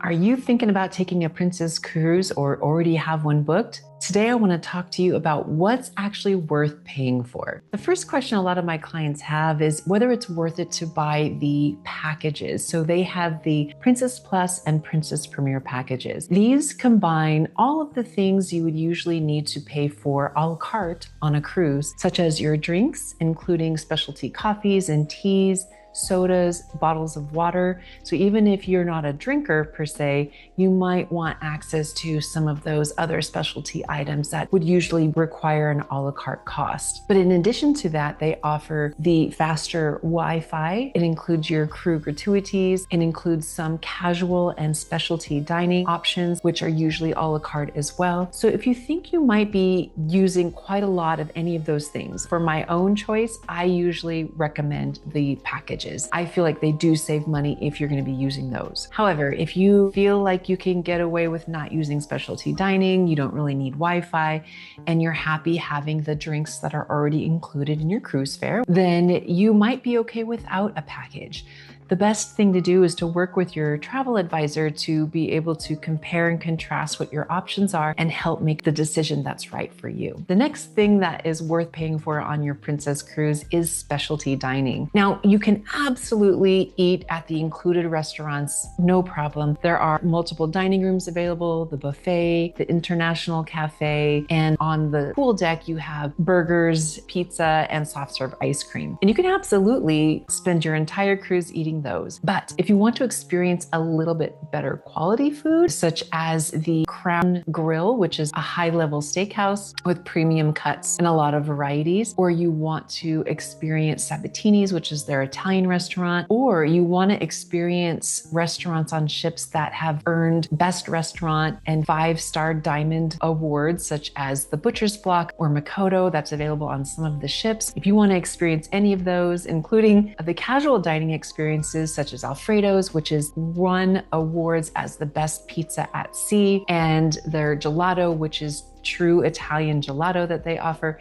Are you thinking about taking a princess cruise or already have one booked? Today, I want to talk to you about what's actually worth paying for. The first question a lot of my clients have is whether it's worth it to buy the packages. So they have the Princess Plus and Princess Premier packages. These combine all of the things you would usually need to pay for a la carte on a cruise, such as your drinks, including specialty coffees and teas, sodas, bottles of water. So even if you're not a drinker per se, you might want access to some of those other specialty items that would usually require an a la carte cost. But in addition to that, they offer the faster Wi-Fi. It includes your crew gratuities. It includes some casual and specialty dining options, which are usually a la carte as well. So if you think you might be using quite a lot of any of those things, for my own choice, I usually recommend the package. I feel like they do save money if you're going to be using those. However, if you feel like you can get away with not using specialty dining, you don't really need Wi-Fi, and you're happy having the drinks that are already included in your cruise fare, then you might be okay without a package. The best thing to do is to work with your travel advisor to be able to compare and contrast what your options are and help make the decision that's right for you. The next thing that is worth paying for on your Princess Cruise is specialty dining. Now, you can absolutely eat at the included restaurants, no problem. There are multiple dining rooms available, the buffet, the international cafe, and on the pool deck, you have burgers, pizza, and soft serve ice cream. And you can absolutely spend your entire cruise eating those. But if you want to experience a little bit better quality food, such as the Crown Grill, which is a high-level steakhouse with premium cuts and a lot of varieties, or you want to experience Sabatini's, which is their Italian restaurant, or you want to experience restaurants on ships that have earned Best Restaurant and 5-star Diamond awards, such as the Butcher's Block or Makoto, that's available on some of the ships. If you want to experience any of those, including the casual dining experience, such as Alfredo's, which is won awards as the best pizza at sea, and their gelato, which is true Italian gelato that they offer.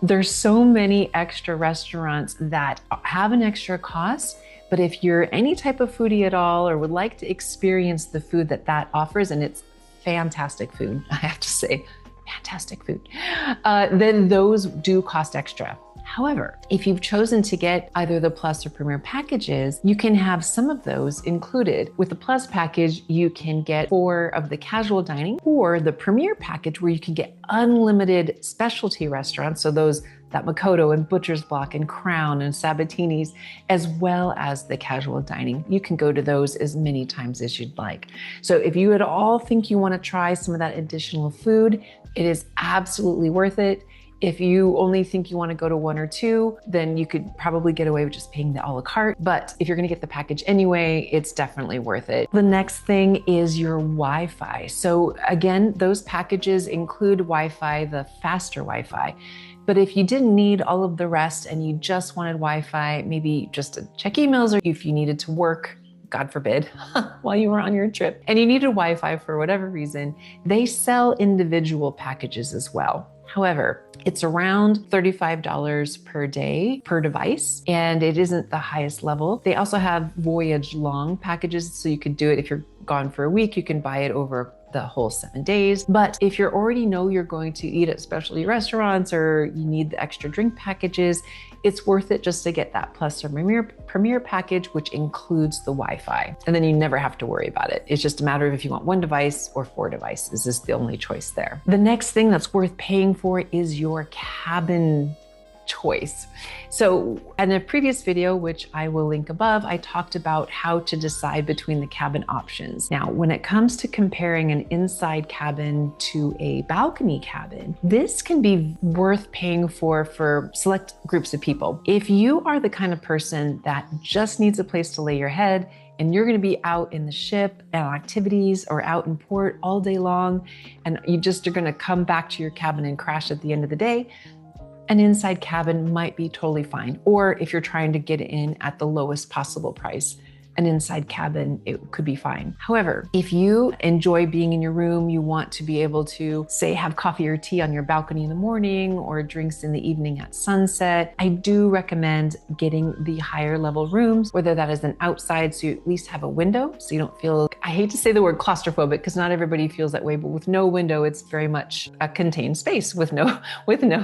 There's so many extra restaurants that have an extra cost, but if you're any type of foodie at all or would like to experience the food that offers, and it's fantastic food, I have to say, fantastic food, then those do cost extra. However, if you've chosen to get either the Plus or Premier packages, you can have some of those included. With the Plus package, you can get 4 of the casual dining, or the Premier package where you can get unlimited specialty restaurants. So those that Makoto and Butcher's Block and Crown and Sabatini's, as well as the casual dining. You can go to those as many times as you'd like. So if you at all think you want to try some of that additional food, it is absolutely worth it. If you only think you want to go to 1 or 2, then you could probably get away with just paying the a la carte. But if you're going to get the package anyway, it's definitely worth it. The next thing is your Wi-Fi. So again, those packages include Wi-Fi, the faster Wi-Fi. But if you didn't need all of the rest and you just wanted Wi-Fi, maybe just to check emails, or if you needed to work, God forbid, while you were on your trip, and you needed Wi-Fi for whatever reason, they sell individual packages as well. However, it's around $35 per day per device, and it isn't the highest level. They also have voyage long packages, so you could do it if you're gone for a week, you can buy it over the whole 7 days. But if you already know you're going to eat at specialty restaurants or you need the extra drink packages, it's worth it just to get that Plus or Premier package, which includes the Wi-Fi. And then you never have to worry about it. It's just a matter of if you want 1 device or 4 devices is the only choice there. The next thing that's worth paying for is your cabin choice. So in a previous video, which I will link above, I talked about how to decide between the cabin options. Now, when it comes to comparing an inside cabin to a balcony cabin, this can be worth paying for select groups of people. If you are the kind of person that just needs a place to lay your head, and you're going to be out in the ship and activities or out in port all day long, and you just are going to come back to your cabin and crash at the end of the day, an inside cabin might be totally fine. Or if you're trying to get in at the lowest possible price, an inside cabin, it could be fine. However, if you enjoy being in your room, you want to be able to, say, have coffee or tea on your balcony in the morning or drinks in the evening at sunset, I do recommend getting the higher level rooms, whether that is an outside, so you at least have a window, so you don't feel, I hate to say the word claustrophobic because not everybody feels that way, but with no window, it's very much a contained space with no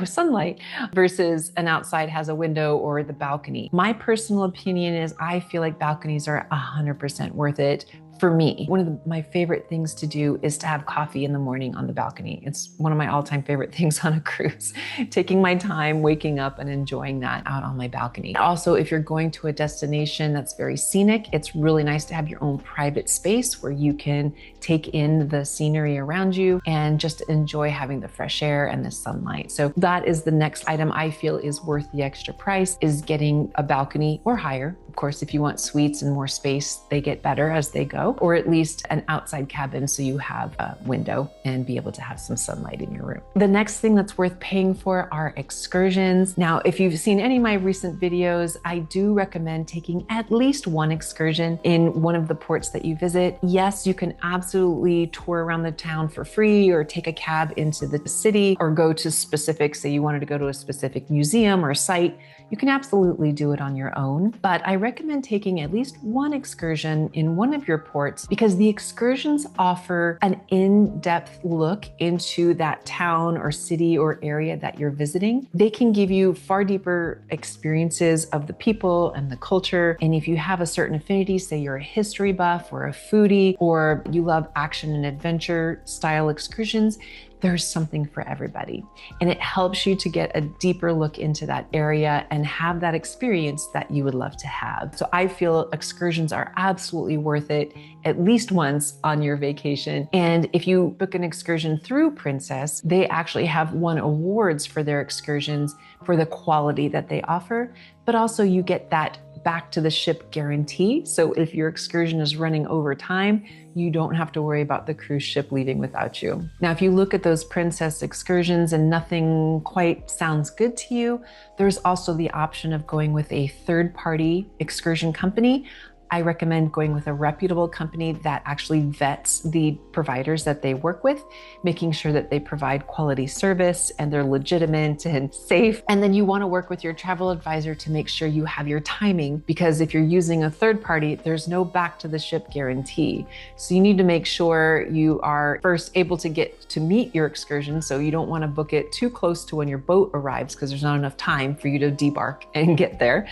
sunlight, versus an outside has a window or the balcony. My personal opinion is I feel like balconies are 100% worth it. For me, one of my favorite things to do is to have coffee in the morning on the balcony. It's one of my all-time favorite things on a cruise, taking my time, waking up and enjoying that out on my balcony. Also, if you're going to a destination that's very scenic, it's really nice to have your own private space where you can take in the scenery around you and just enjoy having the fresh air and the sunlight. So that is the next item I feel is worth the extra price, is getting a balcony or higher. Of course, if you want suites and more space, they get better as they go, or at least an outside cabin so you have a window and be able to have some sunlight in your room. The next thing that's worth paying for are excursions. Now, if you've seen any of my recent videos, I do recommend taking at least one excursion in one of the ports that you visit. Yes, you can absolutely tour around the town for free or take a cab into the city or go to specific, say you wanted to go to a specific museum or site. You can absolutely do it on your own, but I recommend taking at least one excursion in one of your ports because the excursions offer an in-depth look into that town or city or area that you're visiting. They can give you far deeper experiences of the people and the culture. And if you have a certain affinity, say you're a history buff or a foodie, or you love action and adventure style excursions, there's something for everybody. And it helps you to get a deeper look into that area and have that experience that you would love to have. So I feel excursions are absolutely worth it at least once on your vacation. And if you book an excursion through Princess, they actually have won awards for their excursions for the quality that they offer, but also you get that back to the ship guarantee. So if your excursion is running over time, you don't have to worry about the cruise ship leaving without you. Now, if you look at those Princess excursions and nothing quite sounds good to you, there's also the option of going with a third-party excursion company. I recommend going with a reputable company that actually vets the providers that they work with, making sure that they provide quality service and they're legitimate and safe. And then you want to work with your travel advisor to make sure you have your timing, because if you're using a third party, there's no back to the ship guarantee. So you need to make sure you are first able to get to meet your excursion. So you don't want to book it too close to when your boat arrives because there's not enough time for you to debark and get there.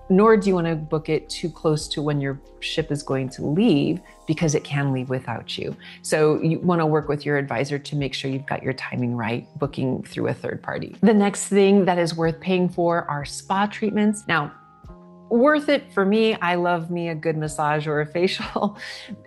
Nor do you want to book it too close to when your ship is going to leave because it can leave without you. So you want to work with your advisor to make sure you've got your timing right, booking through a third party. The next thing that is worth paying for are spa treatments. Now, worth it for me, I love me a good massage or a facial.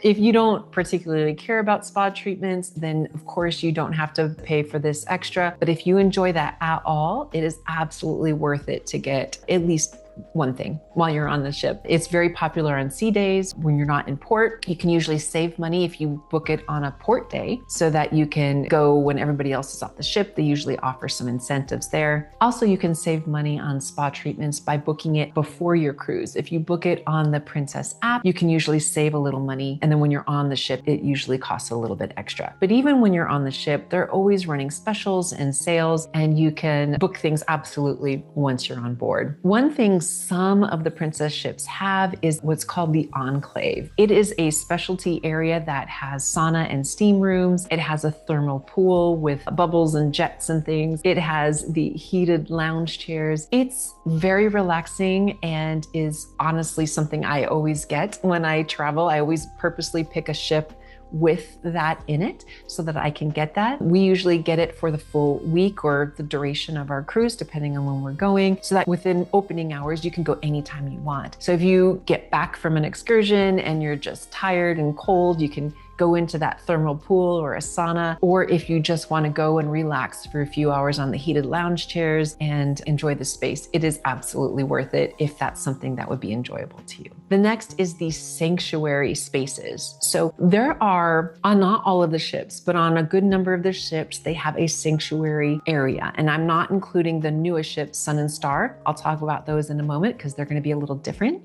If you don't particularly care about spa treatments, then of course you don't have to pay for this extra. But if you enjoy that at all, it is absolutely worth it to get at least one thing while you're on the ship. It's very popular on sea days when you're not in port. You can usually save money if you book it on a port day so that you can go when everybody else is off the ship. They usually offer some incentives there. Also, you can save money on spa treatments by booking it before your cruise. If you book it on the Princess app, you can usually save a little money. And then when you're on the ship, it usually costs a little bit extra. But even when you're on the ship, they're always running specials and sales, and you can book things absolutely once you're on board. One thing some of the Princess ships have is what's called the Enclave. It is a specialty area that has sauna and steam rooms. It has a thermal pool with bubbles and jets and things. It has the heated lounge chairs. It's very relaxing and is honestly something I always get when I travel. I always purposely pick a ship with that in it so that I can get that. We usually get it for the full week or the duration of our cruise, depending on when we're going, so that within opening hours, you can go anytime you want. So if you get back from an excursion and you're just tired and cold, you can go into that thermal pool or a sauna, or if you just want to go and relax for a few hours on the heated lounge chairs and enjoy the space, it is absolutely worth it if that's something that would be enjoyable to you. The next is the sanctuary spaces. So there are, on not all of the ships, but on a good number of the ships, they have a sanctuary area. And I'm not including the newest ships, Sun and Star. I'll talk about those in a moment because they're going to be a little different.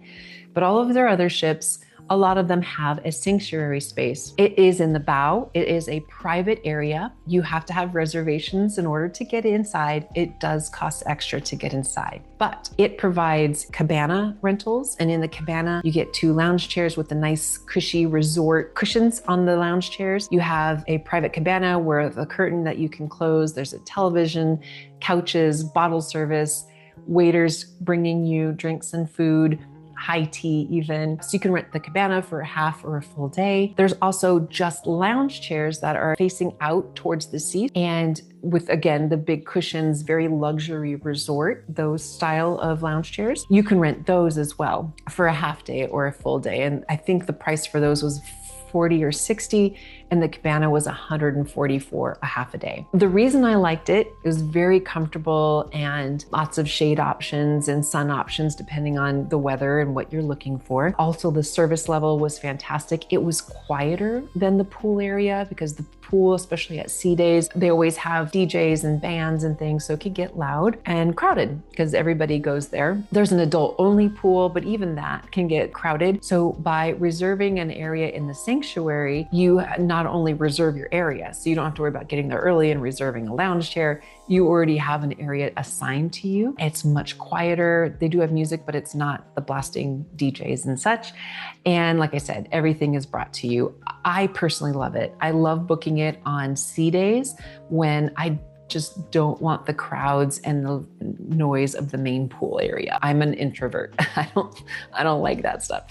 But all of their other ships a lot of them have a sanctuary space. It is in the bow. It is a private area. You have to have reservations in order to get inside. It does cost extra to get inside, but it provides cabana rentals. And in the cabana, you get 2 lounge chairs with the nice cushy resort cushions on the lounge chairs. You have a private cabana where the curtain that you can close. There's a television, couches, bottle service, waiters bringing you drinks and food, high tea even. So you can rent the cabana for a half or a full day. There's also just lounge chairs that are facing out towards the sea, and with, again, the big cushions, very luxury resort, those style of lounge chairs. You can rent those as well for a half day or a full day. And I think the price for those was $40 or $60, and the cabana was $140 for a half a day. The reason I liked it, it was very comfortable and lots of shade options and sun options depending on the weather and what you're looking for. Also, the service level was fantastic. It was quieter than the pool area because the pool, especially at sea days, they always have DJs and bands and things, so it could get loud and crowded because everybody goes there. There's an adult only pool, but even that can get crowded. So by reserving an area in the sanctuary, you not only reserve your area, so you don't have to worry about getting there early and reserving a lounge chair. You already have an area assigned to you. It's much quieter. They do have music, but it's not the blasting DJs and such. And like I said, everything is brought to you. I personally love it. I love booking it on sea days when I just don't want the crowds and the noise of the main pool area. I'm an introvert. I don't like that stuff.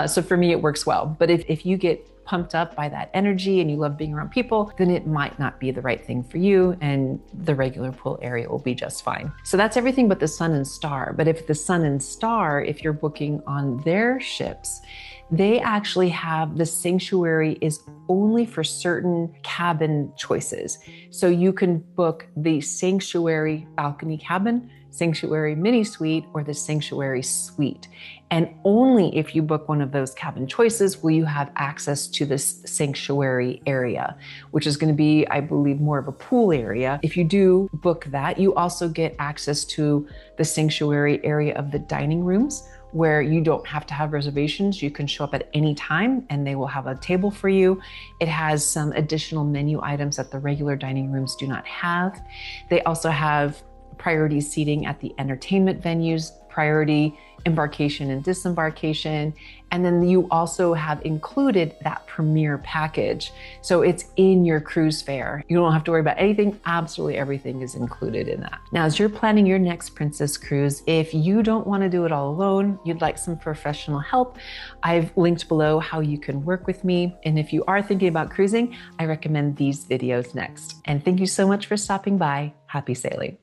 So for me, it works well. But if you get pumped up by that energy and you love being around people, then it might not be the right thing for you, and the regular pool area will be just fine. So that's everything but the Sun and Star. But if the Sun and Star, if you're booking on their ships, they actually have the sanctuary is only for certain cabin choices. So you can book the sanctuary balcony cabin, sanctuary mini suite, or the sanctuary suite. And only if you book one of those cabin choices will you have access to this sanctuary area, which is going to be, I believe, more of a pool area. If you do book that, you also get access to the sanctuary area of the dining rooms, where you don't have to have reservations. You can show up at any time and they will have a table for you. It has some additional menu items that the regular dining rooms do not have. They also have priority seating at the entertainment venues, priority embarkation and disembarkation. And then you also have included that premier package. So it's in your cruise fare. You don't have to worry about anything. Absolutely everything is included in that. Now, as you're planning your next princess cruise, if you don't want to do it all alone, you'd like some professional help, I've linked below how you can work with me. And if you are thinking about cruising, I recommend these videos next. And thank you so much for stopping by. Happy sailing.